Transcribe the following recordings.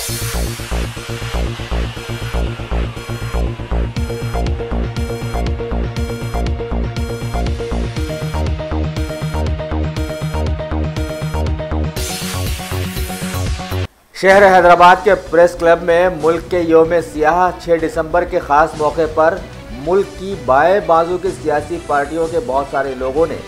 शहर हैदराबाद के press club में मुल्क के यौम सियाह 6 दिसंबर के खास मौके पर मुल्क की बाएं बाजू की सियासी पार्टियों के बहुत सारे लोगों ने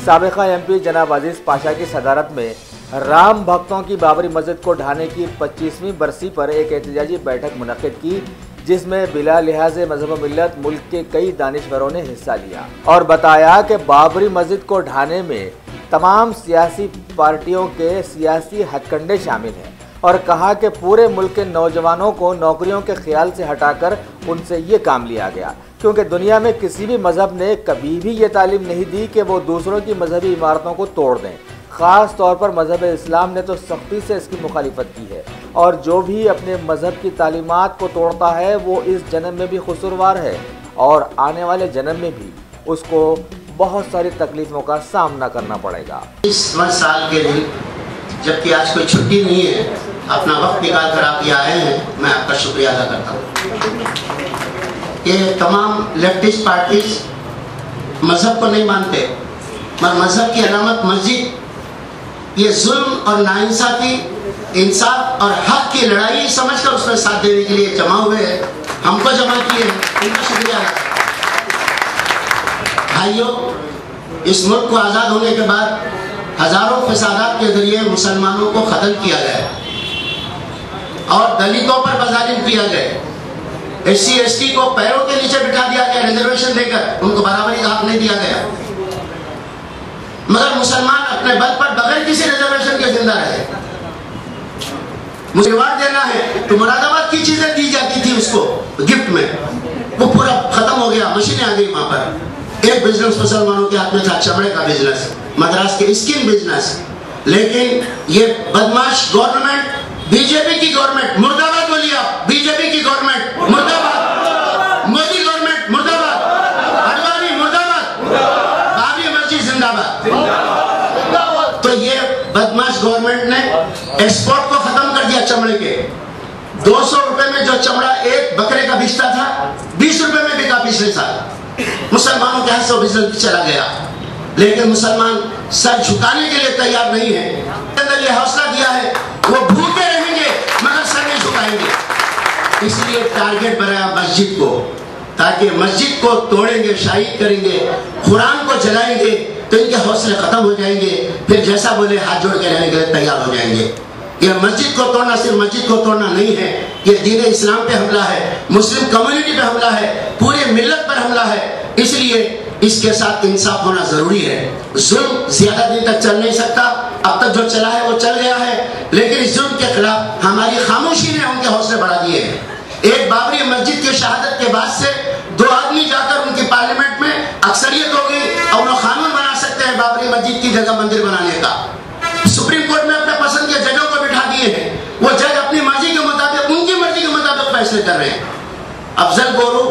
साबिका MP जनाब अजीज पाशा की सदारत में राम भक्तों की बाबरी मस्जिद को ढहाने की 25वीं बरसी पर एक एहतजाजी बैठक मुनक्किद की, जिसमें बिला लिहाज मजहब मिल्लत मुल्क के कई दानिशवरों ने हिस्सा लिया और बताया कि बाबरी मस्जिद को ढहाने में तमाम सियासी पार्टियों के सियासी हथकंडे शामिल हैं और कहा कि पूरे मुल्क के नौजवानों को नौकरियों के ख्याल से हटाकर उनसे ये काम लिया गया, क्योंकि दुनिया में किसी भी मजहब ने कभी भी ये तालीम नहीं दी कि वो दूसरों की मजहबी इमारतों को तोड़ दें। ख़ास तौर पर मजहब इस्लाम ने तो सख्ती से इसकी मुखालिफत की है और जो भी अपने मजहब की तालीमात को तोड़ता है वो इस जन्म में भी कसूरवार है और आने वाले जन्म में भी उसको बहुत सारी तकलीफ़ों का सामना करना पड़ेगा। इस साल के दिन जबकि आज कोई छुट्टी नहीं है, अपना वक्त निकाल कर आप ये आए हैं, मैं आपका शुक्रिया अदा करता हूँ। ये तमाम लेफ्टिस्ट पार्टीज मजहब को नहीं मानते, मगर मजहब की अलामत मस्जिद ये जुल्म और नाइंसाफी, इंसाफ और हक की लड़ाई समझकर उसमें साथ देने के लिए जमा हुए हैं, हमको जमा किए हैं, उनका शुक्रिया अदा करता हूँ। भाइयों, इस मुल्क को आज़ाद होने के बाद हजारों फसादात के जरिए मुसलमानों को खत्म किया गया और दलितों पर बज़ालिम किया गया, SC ST को पैरों के नीचे बिठा दिया गया, रिजर्वेशन देकर उनको बराबरी का हक नहीं दिया गया, मगर मुसलमान अपने बल पर बगैर किसी रिजर्वेशन के जिंदा रहे। मुझे रिवार्ड देना है तो मुरादाबाद की चीजें दी जाती थी उसको गिफ्ट में, वो पूरा खत्म हो गया, मशीनें आ गई वहां पर। एक बिजनेस मुसलमानों के हाथ में था, चमड़े का बिजनेस, मद्रास के स्किन बिजनेस, लेकिन ये बदमाश गवर्नमेंट, बीजेपी की गवर्नमेंट, मुर्दाबाद बोलिए आप, बीजेपी की गवर्नमेंट मुर्दाबाद, मोदी गवर्नमेंट मुर्दाबाद, अडवाणी मुर्दाबाद, बाबरी मस्जिद जिंदाबाद। तो ये बदमाश गवर्नमेंट ने एक्सपोर्ट को खत्म कर दिया चमड़े के। 200 रुपए में जो चमड़ा एक बकरे का बिकता था, 20 रुपए में बिका पिछले साल। मुसलमानों के हाथ से बिजनेस चला गया, लेकिन मुसलमान सर झुकाने के लिए तैयार नहीं है। अंदर ये हौसला दिया है, वो भूखे रहेंगे मगर सर नहीं झुकाएंगे। इसलिए टारगेट बनाया मस्जिद को, ताकि मस्जिद को तोड़ेंगे, शहीद करेंगे, कुरान को जलाएंगे तो इनके हौसले खत्म हो जाएंगे, फिर जैसा बोले हाथ जोड़ के रहने के लिए तैयार हो जाएंगे। ये मस्जिद को तोड़ना सिर्फ मस्जिद को तोड़ना नहीं है, ये दीन इस्लाम पे हमला है, मुस्लिम कम्युनिटी पे हमला है, पूरे मिल्लत पर हमला है। इसलिए इसके साथ इंसाफ होना जरूरी है। जुल्म ज्यादा दिन तक चल नहीं सकता, अब तक जो चला है वो चल गया है, लेकिन इस जुल्म के खिलाफ हमारी खामोशी ने उनके हौसले बढ़ा दिए हैं। एक बाबरी मस्जिद की शहादत के बाद से 2 आदमी जाकर उनकी पार्लियामेंट में अक्सरियत हो गई और वो कानून बना सकते हैं बाबरी मस्जिद की जगह मंदिर बनाने का। सुप्रीम कोर्ट में अपने पसंद के जजों को बिठा दिए हैं, वो जज अपनी मर्जी के मुताबिक, उनकी मर्जी के मुताबिक फैसले कर रहे हैं। अफजल गोरू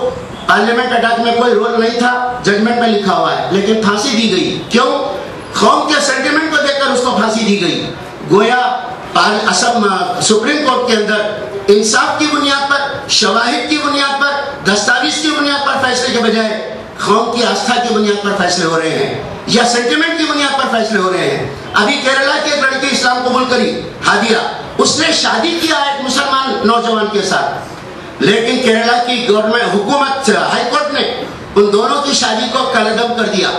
पार्लियामेंट अटैक में कोई रोल नहीं था, जजमेंट में लिखा हुआ है, लेकिन फांसी दी गई। क्यों? कौम के सेंटिमेंट को देखकर उसको फांसी दी गई। गोया असम सुप्रीम कोर्ट के अंदर इंसाफ की बुनियाद पर, शवाहिद की बुनियाद पर, दस्तावेज की बुनियाद पर फैसले के बजाय कौम की आस्था की बुनियाद पर फैसले हो रहे हैं या सेंटिमेंट की बुनियाद पर फैसले हो रहे हैं। अभी केरला की एक लड़की इस्लाम कबूल करी, हादिया, उसने शादी किया एक मुसलमान नौजवान के साथ, लेकिन केरला की गवर्नमेंट हुकूमत हाईकोर्ट ने उन दोनों की शादी को कलअदम कर दिया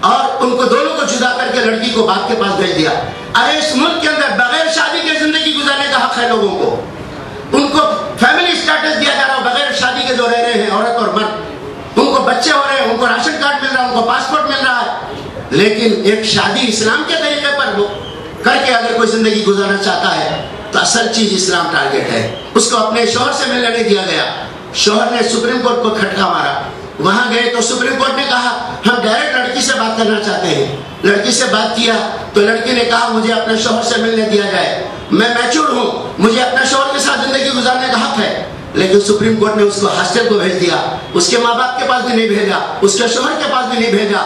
और उनको दोनों को जुदा करके लड़की को बाप के पास भेज दिया। अरे इस मुल्क के अंदर बगैर शादी के जिंदगी गुजारने का हक है लोगों को, उनको फैमिली स्टेटस दिया जा रहा है, बगैर शादी के जो रह रहे हैं औरत और मर्द, उनको बच्चे हो रहे हैं, उनको राशन कार्ड मिल रहा है, उनको पासपोर्ट मिल रहा है। लेकिन एक शादी इस्लाम के तरीके पर करके अगर कोई जिंदगी गुजारना चाहता है तो असल चीज इस्लाम टारगेट है। उसको अपने शौहर से मिलने नहीं दिया गया। शौहर ने सुप्रीम कोर्ट को खटका मारा, वहां गए तो सुप्रीम कोर्ट ने कहा हम डायरेक्ट लड़की से बात करना चाहते हैं। लड़की से बात किया तो लड़की ने कहा मुझे अपने शौहर से मिलने दिया जाए, मैं मैच्योर हूँ, मुझे अपने शौहर के साथ जिंदगी गुजारने का हक है। लेकिन सुप्रीम कोर्ट ने उसको हॉस्टल को भेज दिया, उसके माँ बाप के पास भी नहीं भेजा, उसके शौहर के पास भी नहीं भेजा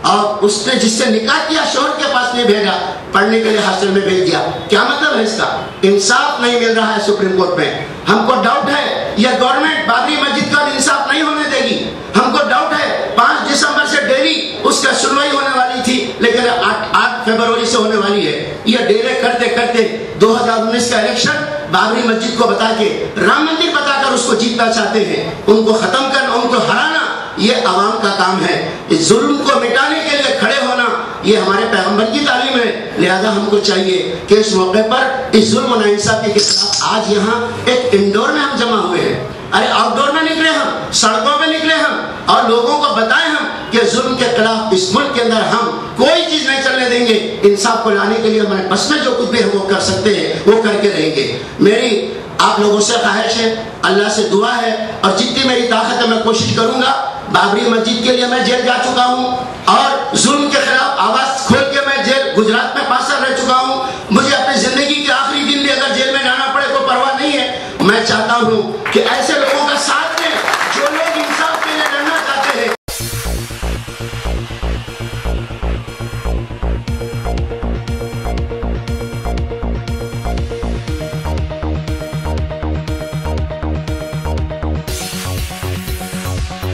और उसने जिससे निकाह किया शोहर के पास नहीं भेजा, पढ़ने के लिए हॉस्टल में भेज दिया। क्या मतलब है इसका? इंसाफ नहीं मिल रहा है सुप्रीम कोर्ट में। हमको डाउट है यह गवर्नमेंट बाबरी मस्जिद का इंसाफ नहीं होने देगी। हमको डाउट है 5 दिसंबर से डेली उसका सुनवाई होने वाली थी, लेकिन 8 फरवरी से होने वाली है। यह डिले करते करते 2019 का इलेक्शन बाबरी मस्जिद को बता के, राम मंदिर बताकर उसको जीतना चाहते हैं। उनको खत्म करना, उनको हराना, ये अवाम का काम है। इस जुल्म को मिटाने के लिए खड़े होना ये हमारे पैगंबर की तालीम है। लिहाजा हमको चाहिए कि इस मौके पर इस जुल्म और नाइंसाफी के खिलाफ आज यहाँ एक इंडोर में हम जमा हुए हैं। अरे आउटडोर में निकले हम, सड़कों में निकले हम, और लोगों को बताएं हम कि जुल्म के खिलाफ इस मुल्क के अंदर हम कोई चीज नहीं चलने देंगे। इंसाफ को लाने के लिए हमारे बस में जो कुछ भी है वो कर सकते हैं, वो करके रहेंगे। मेरी आप लोगों से ख्वाहिश है, अल्लाह से दुआ है, और जितनी मेरी ताकत है मैं कोशिश करूंगा। बाबरी मस्जिद के लिए मैं जेल जा चुका हूँ और जुल्म के खिलाफ आवाज खोल के मैं जेल गुजरात में 5 साल रह चुका हूँ। मुझे अपनी जिंदगी के आखिरी दिन भी अगर जेल में जाना पड़े तो परवाह नहीं है। मैं चाहता हूँ कि ऐसे लोगों